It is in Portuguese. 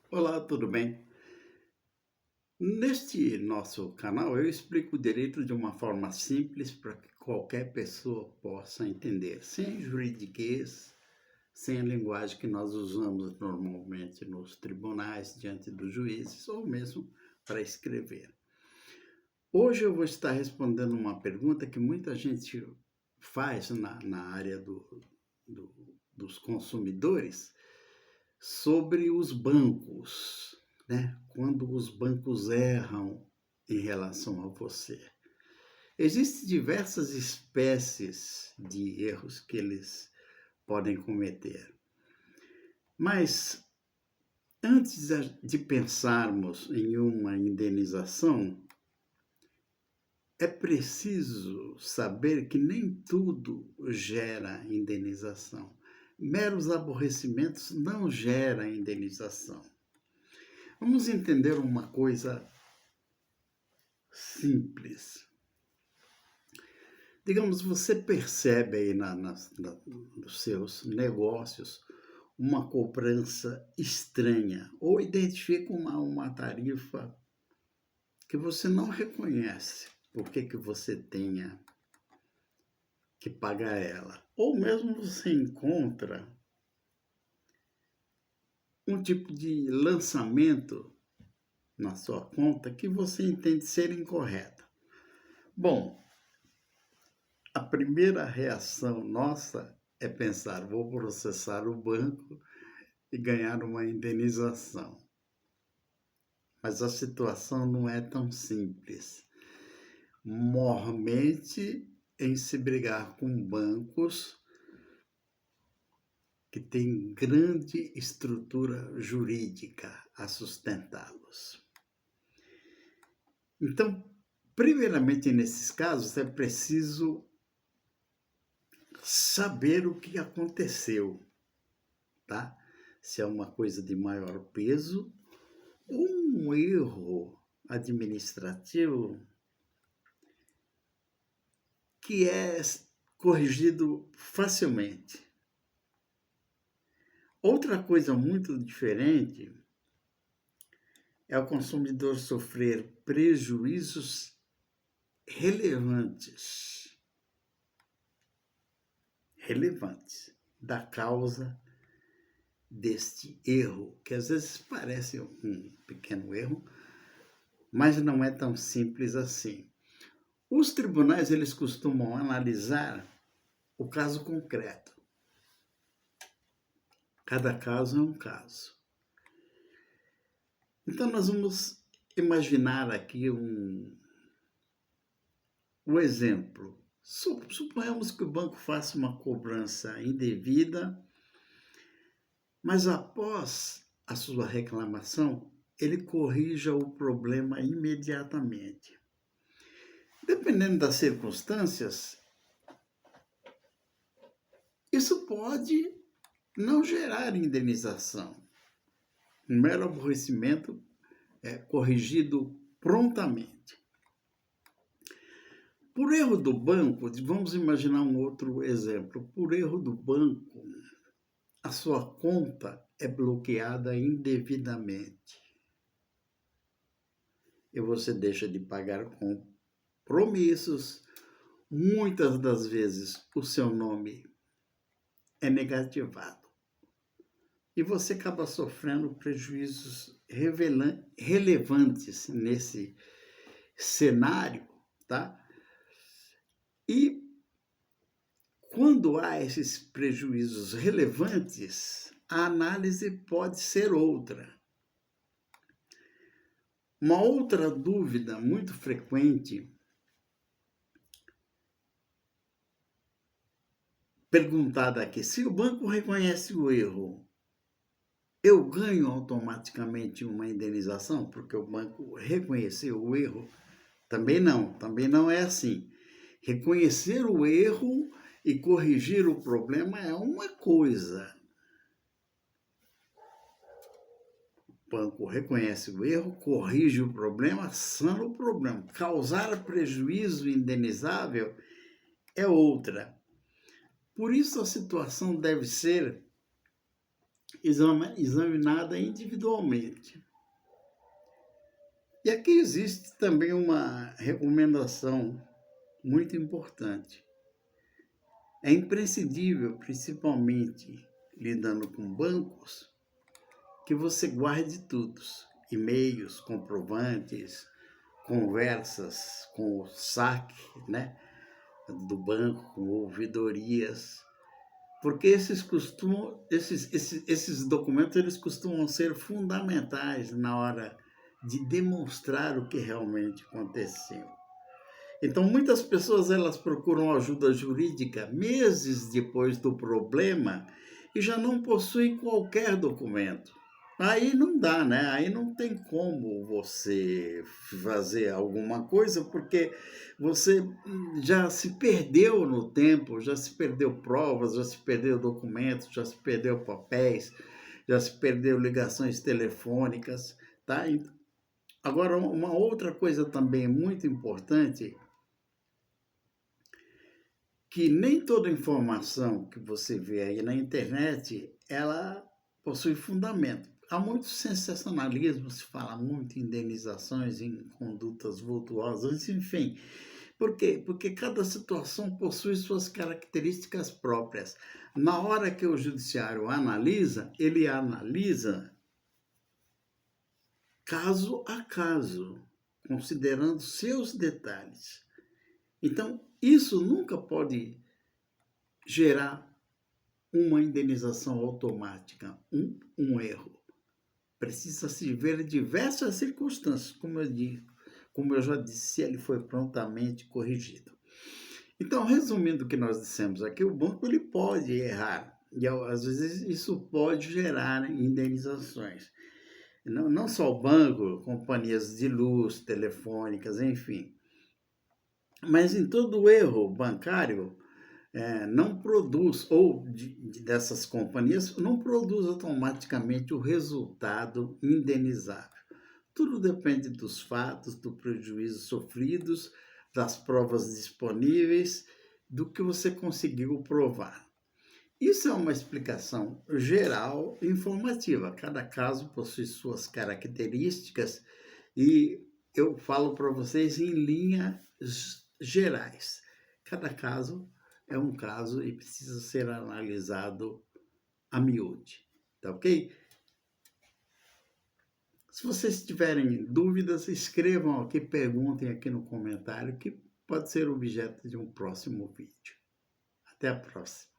Olá, tudo bem? Neste nosso canal, eu explico o direito de uma forma simples para que qualquer pessoa possa entender, sem juridiquês, sem a linguagem que nós usamos normalmente nos tribunais, diante dos juízes, ou mesmo para escrever. Hoje eu vou estar respondendo uma pergunta que muita gente faz na área dos consumidores sobre os bancos, né? Quando os bancos erram em relação a você. Existem diversas espécies de erros que eles podem cometer. Mas antes de pensarmos em uma indenização, é preciso saber que nem tudo gera indenização. Meros aborrecimentos não geram indenização. Vamos entender uma coisa simples. Digamos, você percebe aí nos seus negócios uma cobrança estranha ou identifica uma tarifa que você não reconhece por que você tenha que pagar ela. Ou mesmo você encontra um tipo de lançamento na sua conta que você entende ser incorreta. Bom, a primeira reação nossa é pensar: vou processar o banco e ganhar uma indenização. Mas a situação não é tão simples. Mormente em se brigar com bancos que têm grande estrutura jurídica a sustentá-los. Então, primeiramente nesses casos, é preciso saber o que aconteceu, tá? Se é uma coisa de maior peso, um erro administrativo que é corrigido facilmente. Outra coisa muito diferente é o consumidor sofrer prejuízos relevantes da causa deste erro, que às vezes parece um pequeno erro, mas não é tão simples assim. Os tribunais, eles costumam analisar o caso concreto. Cada caso é um caso. Então, nós vamos imaginar aqui um exemplo. Suponhamos que o banco faça uma cobrança indevida, mas após a sua reclamação, ele corrija o problema imediatamente. Dependendo das circunstâncias, isso pode não gerar indenização. Um mero aborrecimento é corrigido prontamente. Por erro do banco, vamos imaginar um outro exemplo. Por erro do banco, a sua conta é bloqueada indevidamente e você deixa de pagar compromissos. Muitas das vezes o seu nome é negativado e você acaba sofrendo prejuízos relevantes nesse cenário, tá? E quando há esses prejuízos relevantes, a análise pode ser outra. Uma outra dúvida muito frequente perguntada aqui: se o banco reconhece o erro, eu ganho automaticamente uma indenização porque o banco reconheceu o erro? Também não é assim. Reconhecer o erro e corrigir o problema é uma coisa. O banco reconhece o erro, corrige o problema, sana o problema. Causar prejuízo indenizável é outra. Por isso a situação deve ser examinada individualmente. E aqui existe também uma recomendação muito importante. É imprescindível, principalmente lidando com bancos, que você guarde tudo: e-mails, comprovantes, conversas com o saque, né, do banco, com ouvidorias, porque esses documentos eles costumam ser fundamentais na hora de demonstrar o que realmente aconteceu. Então, muitas pessoas elas procuram ajuda jurídica meses depois do problema e já não possuem qualquer documento. Aí não dá, né? Aí não tem como você fazer alguma coisa, porque você já se perdeu no tempo, já se perdeu provas, já se perdeu documentos, já se perdeu papéis, já se perdeu ligações telefônicas, tá? Agora, uma outra coisa também muito importante, que nem toda informação que você vê aí na internet, ela possui fundamento. Há muito sensacionalismo, se fala muito em indenizações, em condutas vultuosas, enfim. Por quê? Porque cada situação possui suas características próprias. Na hora que o judiciário analisa, ele analisa caso a caso, considerando seus detalhes. Então, isso nunca pode gerar uma indenização automática, um erro. Precisa-se ver diversas circunstâncias, como eu já disse, se ele foi prontamente corrigido. Então, resumindo o que nós dissemos aqui, o banco ele pode errar, e às vezes isso pode gerar indenizações. Não só o banco, companhias de luz, telefônicas, enfim. Mas em todo erro bancário, não produz, ou dessas companhias, não produz automaticamente o resultado indenizável. Tudo depende dos fatos, do prejuízo sofridos, das provas disponíveis, do que você conseguiu provar. Isso é uma explicação geral e informativa. Cada caso possui suas características e eu falo para vocês em linhas gerais. Cada caso é um caso e precisa ser analisado a miúde, tá ok? Se vocês tiverem dúvidas, escrevam aqui, perguntem aqui no comentário, que pode ser objeto de um próximo vídeo. Até a próxima.